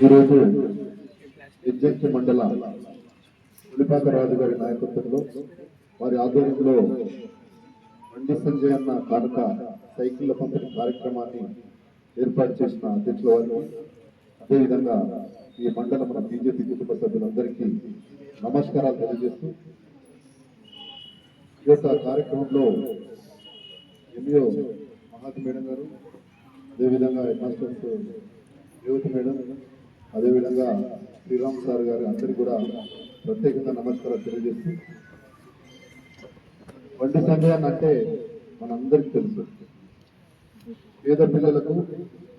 ఈరోజు ఎగ్జెక్ట్ మండల పులిపాక రాజు గారి నాయకత్వంలో వారి ఆధ్వర్యంలో బండి సంజయ్ అన్న కానుక సైకిళ్ల పంపిణీ కార్యక్రమాన్ని ఏర్పాటు చేసిన అధ్యక్షుల వారికి, అదేవిధంగా ఈ మండల మన బీజేపీ కుటుంబ సభ్యులందరికీ నమస్కారాలు తెలియజేస్తూ, ఈ యొక్క కార్యక్రమంలో ఎంఈఓ మహాతి మేడం గారు, అదేవిధంగా హెడ్ మాస్టర్స్ యువతి మేడం, అదేవిధంగా శ్రీరామ్ సార్ గారు అందరికీ కూడా ప్రత్యేకంగా నమస్కారాలు తెలియజేస్తూ, బండి సంజయ్ అంటే మనందరికీ తెలుసు, పేద పిల్లలకు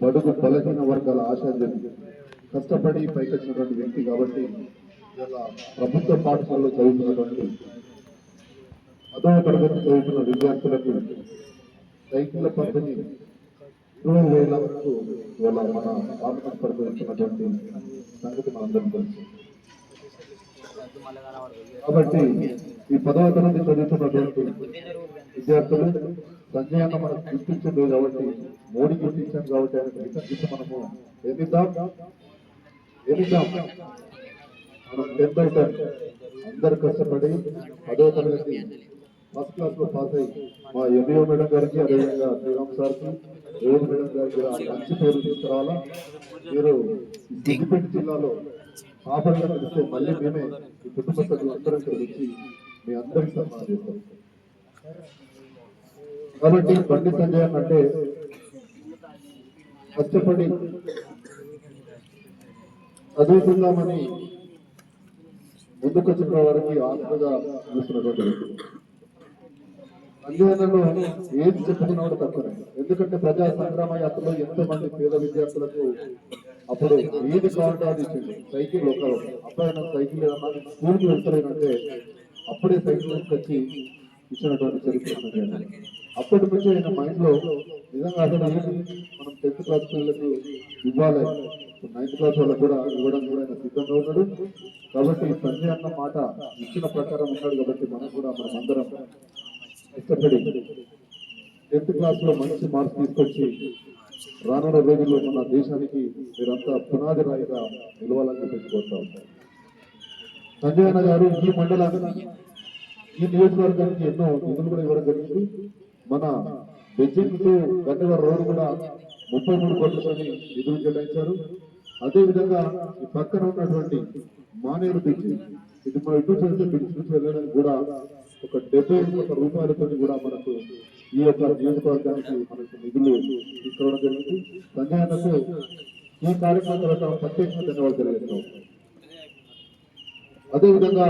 బడుగు బలహీన వర్గాల ఆశాజ్యోతి, కష్టపడి పైకొచ్చినటువంటి వ్యక్తి కాబట్టి ఇలా ప్రభుత్వ పాఠశాలలో చదువుతున్నటువంటి 10వ తరగతి చదువుతున్న విద్యార్థులకు సైకిళ్ల పంపిణీ 20,000 వరకు ఇవాళ మన ఆత్మ పరిపాలించినటువంటి సంగతి మనందరం తెలుసు. కాబట్టి ఈ 10వ తరగతి చదువుతున్నటువంటి విద్యార్థులు సంజయ్ అన్న మనకు గుర్తించలేదు కాబట్టి, మోడీ గుర్తించాం కాబట్టి ఆయన రిటర్న్ మనము ఏమిద్దాం మనం 10/10 అందరు కష్టపడి 10వ తరగతి ఫస్ట్ క్లాస్ లో పాస్ అయ్యి మా ఎంఈఓ మేడం గారికి, అదేవిధంగా శ్రీరామ్ సార్కి, రేవంత్ మేడం గారికి కూడా మంచి పేరు తీసుకురావాలా. మీరు సిద్దిపేట జిల్లాలో పాపంగా తెలిస్తే మళ్ళీ మేమే ఈ కుటుంబ సభ్యులు అందరం వచ్చి మీ అందరికి సన్మానం చేస్తాం. కాబట్టి బండి సంజయ్ అంటే కష్టపడి చదువుకుందామని ముందుకొచ్చిన వారికి ఆత్మగా చూస్తున్నటువంటి వ్యక్తి. సంజయనలో ఏది చెప్పుకున్నా కూడా తక్కువనే. ఎందుకంటే ప్రజా సంగ్రామ యాత్రలో ఎంతో మంది పేద విద్యార్థులకు అప్పుడు ఏది కావాలంటే అది ఇచ్చింది. సైకిల్ ఒక అబ్బాయి నాకు సైకిల్ ఏదన్నా స్కూల్కి వెళ్తారేనంటే అప్పుడే సైకిల్ వచ్చి ఇచ్చినటువంటి చరిత్ర. అప్పటి నుంచి ఆయన మైండ్ లో నిజంగా అసలు మనం 10th క్లాస్ పిల్లలకు ఇవ్వాలి, 9th క్లాస్ వాళ్ళకు కూడా ఇవ్వడం కూడా ఆయన సిద్ధంగా ఉన్నాడు. కాబట్టి సంజయ్ అన్న మాట ఇచ్చిన ప్రకారం ఉన్నాడు. కాబట్టి మనం కూడా మనం అందరం ఇష్టపడి 10th క్లాస్ లో మంచి మార్క్స్ తీసుకొచ్చి రానున్న రోజుల్లో మన దేశానికి మీరంతా పునాది రాయిగా నిలవాలని పెట్టుకుంటా ఉంటారు. సంజయ్ అన్న గారు ఈ మండలానికి, ఈ నియోజకవర్గానికి ఎన్నో నిధులు కూడా ఇవ్వడం జరిగింది. మన బెజ్జింగ్ టు గన్నవరం రోడ్డు కూడా 33 కోట్లతో నిధులు కేటాయించారు. అదేవిధంగా ఈ పక్కన ఉన్నటువంటి మానేరు బీచ్, ఇది మన ఇటు చేసే బీచ్ నుంచి వెళ్ళడానికి కూడా ఒక 70 కోట్ల రూపాయలతో కూడా మనకు ఈ యొక్క నియోజకవర్గానికి మనకు నిధులు తీసుకోవడం జరిగింది. సంజయ్ అన్నకు ఈ కార్యక్రమం తర్వాత ప్రత్యేకంగా ధన్యవాదాలు తెలియజేస్తాం. అదేవిధంగా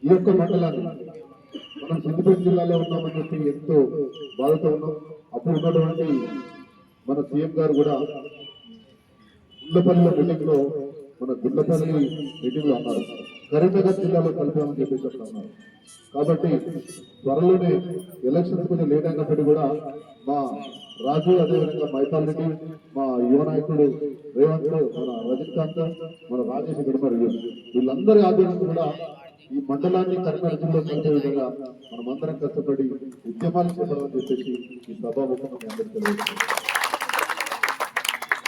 ఈ యొక్క మండలాన్ని మనం సిద్దిపేట జిల్లాలో ఉన్నామని చెప్పి ఎంతో బాధతో ఉన్నాం. అప్పుడు ఉన్నటువంటి మన సీఎం గారు కూడా గుండ్లపల్లిలో మీటింగ్ లో, మన గుండ్లపల్లి మీటింగ్ లో అన్నారు, కరీంనగర్ జిల్లాలో కలిపామని చెప్పేసి అన్నారు. కాబట్టి త్వరలోనే ఎలక్షన్స్ కొంచెం లేట్ అయినప్పటికీ కూడా మా రాజు, అదేవిధంగా మైపాల్ రెడ్డి, మా యువ నాయకుడు రేవంత్, మన రజనీకాంత్, మన రాజేష్ గడ్మర్, వీళ్ళందరి ఆధ్వర్యంలో కూడా ఈ మండలాన్ని కరీంనగర్ జిల్లాలో కలిపే విధంగా మనమందరం కష్టపడి ఉద్యమాలు చేపడాలని చెప్పేసి ఈ సభాముఖంగా మీ అందరికీ తెలియజేస్తాం.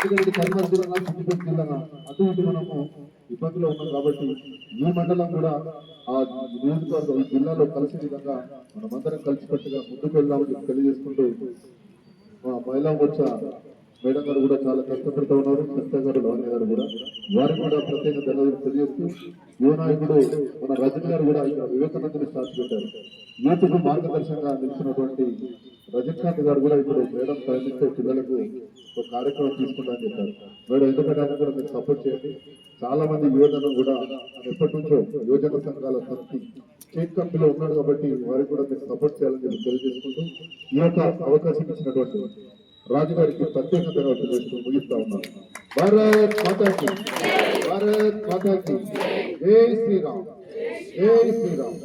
ఎందుకంటే కరీంనగర్ జిల్లా, సిద్దిపేట జిల్లా అటు ఇటు మనము ఇబ్బందులు ఉన్నాం. కాబట్టి ఈ మండలం కూడా ఆ నియోజకవర్గం ఈ జిల్లాలో కలిసే విధంగా మనమందరం కలిసికట్టుగా ముందుకు వెళ్దామని తెలియజేసుకుంటూ, మా మహిళా మోర్చా మేడం గారు కూడా చాలా కష్టపడుతూ ఉన్నారు. సత్య గారు, లావణ్య గారు కూడా, వారికి కూడా ప్రత్యేక ధన్యవాదాలు తెలియజేస్తూ, యువ నాయకుడు మన రజనీ గారు కూడా ఇక్కడ వివేకానందని స్టార్ట్ పెట్టారు. యూత్కు మార్గదర్శకంగా నిలిచినటువంటి రజనీకాంత్ గారు కూడా ఇప్పుడు మేడం ప్రయత్నిస్తే పిల్లలకు ఒక కార్యక్రమం తీసుకుంటామని చెప్పారు. మేడం ఎందుకంటే ఆయన కూడా మీరు సపోర్ట్ చేయండి. చాలా మంది యువజన కూడా ఎప్పటి నుంచో యువజన సంఘాల సమితి స్టేట్ కమిటీలో ఉన్నాడు కాబట్టి వారికి కూడా మీరు సపోర్ట్ చేయాలని చెప్పి తెలియజేసుకుంటూ, ఈ యొక్క అవకాశం ఇచ్చినటువంటి రాజు గారికి ప్రత్యేకంగా ముగిస్తా ఉన్నాను. భారత్ మాతాకి, భారత్ మాతాకి, జై శ్రీరామ్, జై శ్రీరామ్.